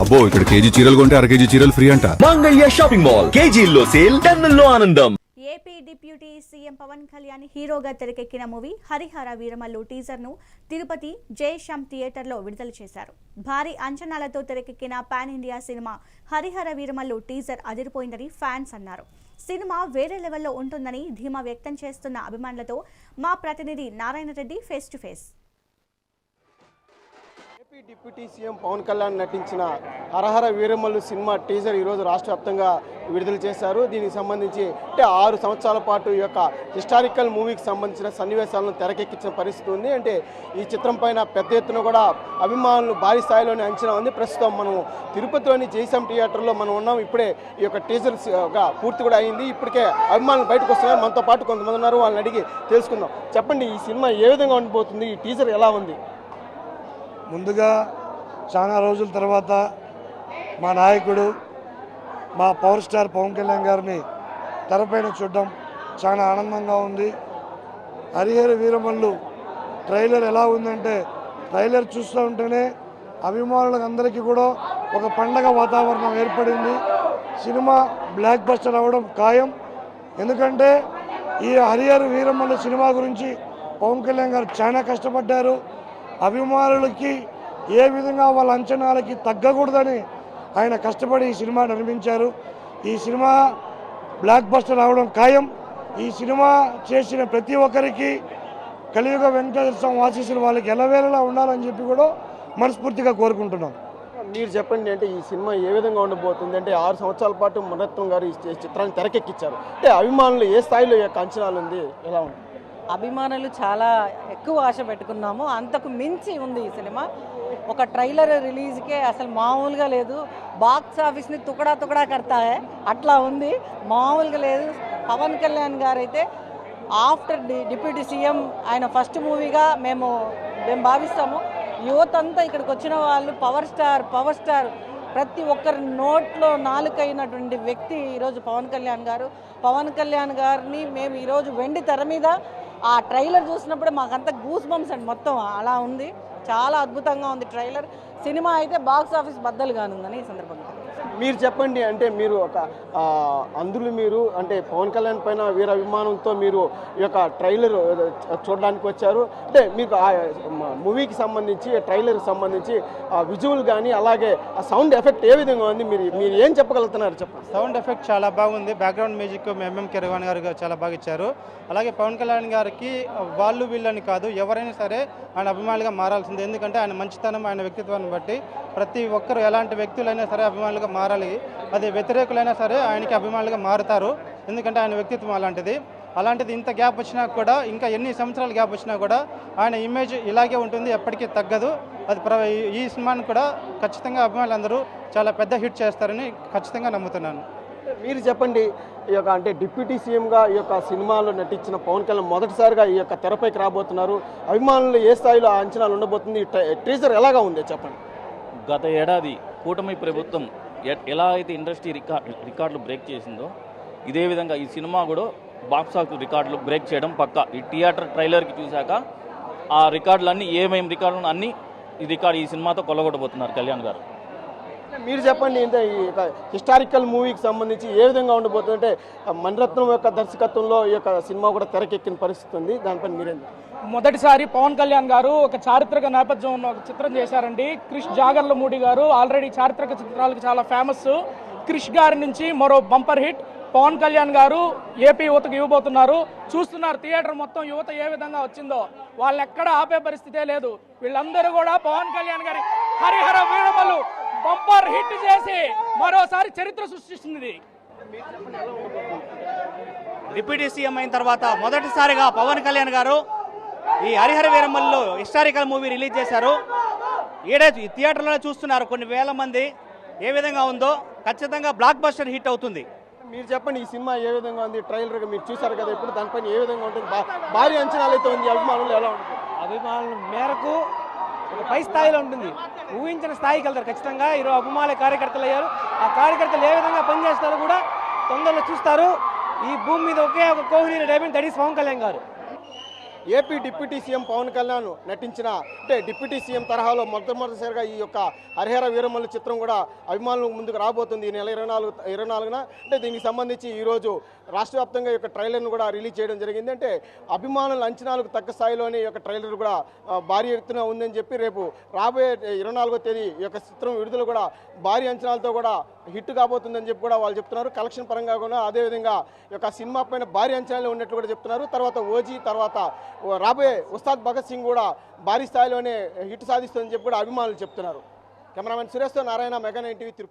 అబ్బో ఇక్కడ కేజీ చీరలు కొంటే అర కేజీ చీరలు ఫ్రీ అంట. మంగళ్య షాపింగ్ మాల్ కేజీల్లో సేల్, టన్నుల్లో ఆనందం. AP deputy CM Pawan Kalyan హీరోగా తెరకెక్కిన మూవీ హరిహర వీరమల్లు టీజర్ ను తిరుపతి జయశ్యామ్ థియేటర్లో విడుదల చేశారు. భారీ అంచనాలతో తెరకెక్కిన pan India cinema Harihara Veeramallu teaser అదిరిపోయిందని ఫ్యాన్స్ అన్నారు. సినిమా వేరే లెవెల్లో ఉంటుందని ధీమా వ్యక్తం చేస్తున్న అభిమానులతో మా ప్రతినిధి Narayana Reddy face to face. AP deputy CM Pawan Kalyan నటించిన హరహర వీరమల్లు సినిమా టీజర్ ఈరోజు రాష్ట్ర వ్యాప్తంగా విడుదల చేశారు. దీనికి సంబంధించి 6 సంవత్సరాల పాటు ఈ యొక్క హిస్టారికల్ మూవీకి సంబంధించిన సన్నివేశాలను తెరకెక్కించిన పరిస్థితి ఉంది. అంటే ఈ చిత్రం పైన పెద్ద ఎత్తున కూడా అభిమానులు భారీ స్థాయిలోనే అంచనా ఉంది. ప్రస్తుతం మనం తిరుపతిలోని జయశ్యామ్ థియేటర్లో మనం ఉన్నాం. ఇప్పుడే ఈ యొక్క టీజర్ పూర్తి కూడా అయింది. ఇప్పటికే అభిమానులు బయటకు వస్తున్నారు. మనతో పాటు కొంతమంది ఉన్నారు, వాళ్ళని అడిగి తెలుసుకుందాం. చెప్పండి, ఈ సినిమా ఏ విధంగా ఉండిపోతుంది? ఈ టీజర్ ఎలా ఉంది? ముందుగా చాలా రోజుల తర్వాత మా నాయకుడు, మా పవర్ స్టార్ పవన్ కళ్యాణ్ గారిని తెరపైన చూడడం చాలా ఆనందంగా ఉంది. హరిహర వీరమల్లు ట్రైలర్ ఎలా ఉందంటే, ట్రైలర్ చూస్తూ ఉంటేనే అభిమానులకు అందరికీ కూడా ఒక పండగ వాతావరణం ఏర్పడింది. సినిమా బ్లాక్ బస్టర్ అవ్వడం ఖాయం. ఎందుకంటే ఈ హరిహర వీరమల్లు సినిమా గురించి పవన్ కళ్యాణ్ గారు చాలా కష్టపడ్డారు. అభిమానులకి ఏ విధంగా వాళ్ళ అంచనాలకి తగ్గకూడదని ఆయన కష్టపడి ఈ సినిమా నిర్మించారు. ఈ సినిమా బ్లాక్ బస్టర్ అవడం ఖాయం. ఈ సినిమా చేసిన ప్రతి ఒక్కరికి కలియుగ వెంకటేశ్వర స్వామి ఆశీస్సులు వాళ్ళకి ఎల్లవేళలా ఉండాలని చెప్పి కూడా మనస్ఫూర్తిగా కోరుకుంటున్నాం. మీరు చెప్పండి, అంటే ఈ సినిమా ఏ విధంగా ఉండబోతుంది? అంటే 6 సంవత్సరాల పాటు మణిరత్నం గారు ఈ చిత్రాన్ని తెరకెక్కించారు. అంటే అభిమానులు ఏ స్థాయిలో ఈ యొక్క అంచనాలు ఉంది, ఎలా ఉంది? అభిమానులు చాలా ఎక్కువ ఆశ పెట్టుకున్నాము. అంతకు మించి ఉంది ఈ సినిమా. ఒక ట్రైలర్ రిలీజ్కే అసలు మామూలుగా లేదు. బాక్స్ ఆఫీస్ని తుకడా తుకడా కడతాయే అట్లా ఉంది, మామూలుగా లేదు. పవన్ కళ్యాణ్ గారు అయితే ఆఫ్టర్ డిప్యూటీ సీఎం ఆయన ఫస్ట్ మూవీగా మేము భావిస్తాము. యువత అంతా ఇక్కడికి వచ్చిన వాళ్ళు పవర్ స్టార్ ప్రతి ఒక్కరి నోట్లో నాలుకైనటువంటి వ్యక్తి ఈరోజు పవన్ కళ్యాణ్ గారు. పవన్ కళ్యాణ్ గారిని మేము ఈరోజు వెండి తెర మీద ఆ ట్రైలర్ చూసినప్పుడు మాకంతా గూస్ బంప్స్ అండి, మొత్తం అలా ఉంది. చాలా అద్భుతంగా ఉంది ట్రైలర్. సినిమా అయితే బాక్స్ ఆఫీస్ బద్దలు కానుందని ఈ సందర్భంగా మీరు చెప్పండి. అంటే మీరు ఒక అందులో మీరు అంటే పవన్ కళ్యాణ్ పైన వీర అభిమానంతో మీరు ఈ యొక్క ట్రైలర్ చూడడానికి వచ్చారు. అంటే మీకు ఆ మూవీకి సంబంధించి ట్రైలర్కి సంబంధించి విజువల్ కానీ అలాగే ఆ సౌండ్ ఎఫెక్ట్ ఏ విధంగా ఉంది? మీరు ఏం చెప్పగలుగుతున్నారు చెప్పండి. సౌండ్ ఎఫెక్ట్ చాలా బాగుంది. బ్యాక్గ్రౌండ్ మ్యూజిక్ ఎంఎం కిరవాణి గారు చాలా బాగా ఇచ్చారు. అలాగే పవన్ కళ్యాణ్ గారికి వాళ్ళు వీళ్ళని కాదు, ఎవరైనా సరే ఆయన అభిమానులుగా మారాల్సిందే. ఎందుకంటే ఆయన మంచితనం, ఆయన వ్యక్తిత్వాన్ని బట్టి ప్రతి ఒక్కరు ఎలాంటి వ్యక్తులైనా సరే అభిమానులుగా మారాలి. అది వ్యతిరేకులైనా సరే ఆయనకి అభిమానులుగా మారుతారు. ఎందుకంటే ఆయన వ్యక్తిత్వం అలాంటిది ఇంత గ్యాప్ వచ్చినా కూడా, ఇంకా ఎన్ని సంవత్సరాల గ్యాప్ వచ్చినా కూడా ఆయన ఇమేజ్ ఇలాగే ఉంటుంది, ఎప్పటికీ తగ్గదు. అది ఈ సినిమాని కూడా ఖచ్చితంగా అభిమానులందరూ చాలా పెద్ద హిట్ చేస్తారని ఖచ్చితంగా నమ్ముతున్నాను. మీరు చెప్పండి, ఈ యొక్క అంటే డిప్యూటీ సీఎంగా ఈ యొక్క సినిమాలో నటించిన పవన్ కళ్యాణ్ మొదటిసారిగా ఈ యొక్క తెరపైకి రాబోతున్నారు. అభిమానులు ఏ స్థాయిలో అంచనాలు ఉండబోతుంది? టీజర్ ఎలాగా ఉంది చెప్పండి. గత ఏడాది కూటమి ప్రభుత్వం ఎలా అయితే ఇండస్ట్రీ రికార్డులు బ్రేక్ చేసిందో, ఇదే విధంగా ఈ సినిమా కూడా బాక్స్ ఆఫీస్ రికార్డులు బ్రేక్ చేయడం పక్కా. ఈ థియేటర్ ట్రైలర్కి చూశాక ఆ రికార్డులన్నీ ఏమేమి రికార్డులు అన్నీ ఈ సినిమాతో కొల్లగొట్టబోతున్నారు కళ్యాణ్ గారు. మీరు చెప్పండి, ఇంత ఈ హిస్టారికల్ మూవీకి సంబంధించి ఏ విధంగా ఉండబోతుంది? అంటే మణిరత్నం యొక్క దర్శకత్వంలో ఈ యొక్క సినిమా కూడా తెరకెక్కిన పరిస్థితి ఉంది. దానిపైన మీరేం? మొదటిసారి పవన్ కళ్యాణ్ గారు ఒక చారిత్రక నేపథ్యం ఉన్న ఒక చిత్రం చేశారండి. క్రిష్ జాగర్లమూడి గారు ఆల్రెడీ చారిత్రక చిత్రాలకు చాలా ఫేమస్. క్రిష్ గారి నుంచి మరో బంపర్ హిట్ పవన్ కళ్యాణ్ గారు ఏపీ యువతకు ఇవ్వబోతున్నారు. చూస్తున్నారు థియేటర్ మొత్తం యువత ఏ విధంగా వచ్చిందో, వాళ్ళు ఎక్కడ ఆపే పరిస్థితే లేదు. వీళ్ళందరూ కూడా పవన్ కళ్యాణ్ గారి హరిహర వీరమల్లు బంపర్ హిట్ చేసి మరోసారి చరిత్ర సృష్టిస్తుంది. డిప్యూటీ సీఎం అయిన తర్వాత మొదటిసారిగా పవన్ కళ్యాణ్ గారు ఈ Harihara Veeramallu historical movie release చేశారు. ఈ థియేటర్లోనే చూస్తున్నారు కొన్ని వేల మంది. ఏ విధంగా ఉందో ఖచ్చితంగా బ్లాక్ బస్టర్ హిట్ అవుతుంది. మీరు చెప్పండి, ఈ సినిమా ఏ విధంగా ఉంది? ట్రైలర్గా మీరు చూశారు కదా, ఇప్పుడు దానిపైన ఏ విధంగా ఉంటుంది? భారీ అంచనాలు అయితే ఉంది. అభిమానులు ఎలా ఉంటుంది? అభిమానుల మేరకు ఒక పై స్థాయిలో ఉంటుంది. ఊహించిన స్థాయికి వెళ్తారు ఖచ్చితంగా. ఈరోజు అభిమానుల కార్యకర్తలు అయ్యారు. ఆ కార్యకర్తలు ఏ విధంగా పనిచేస్తారో కూడా తొందరలో చూస్తారు. ఈ భూమి మీద ఒకే ఒక కోహ్లీ diamond, that is Pavan Kalyan గారు. AP deputy CM Pawan Kalyan నటించిన అంటే డిప్యూటీ సీఎం తరహాలో మొట్టమొదటిసారిగా ఈ యొక్క హరిహర వీరమల్లు చిత్రం కూడా అభిమానుల ముందుకు రాబోతుంది ఈ నెల 24న. అంటే దీనికి సంబంధించి ఈరోజు రాష్ట్ర వ్యాప్తంగా ఈ యొక్క ట్రైలర్ను కూడా రిలీజ్ చేయడం జరిగింది. అంటే అభిమానుల అంచనాలకు తగ్గ స్థాయిలోనే ఈ యొక్క ట్రైలర్ కూడా భారీ ఎత్తున ఉందని చెప్పి రేపు రాబోయే 24వ తేదీ ఈ యొక్క చిత్రం విడుదల కూడా భారీ అంచనాలతో కూడా హిట్ కాబోతుందని చెప్పి కూడా వాళ్ళు చెప్తున్నారు. కలెక్షన్ పరంగా కూడా అదేవిధంగా ఈ యొక్క సినిమా పైన భారీ అంచనాలు ఉన్నట్లు కూడా చెప్తున్నారు. తర్వాత ఓజీ, తర్వాత రాబోయే ఉస్తాద్ భగత్ సింగ్ కూడా భారీ స్థాయిలోనే హిట్ సాధిస్తుందని చెప్పి కూడా అభిమానులు చెప్తున్నారు. కెమెరామెన్ సురేష్తో నారాయణ, మెగా 9 టీవీ, తిరుపతి.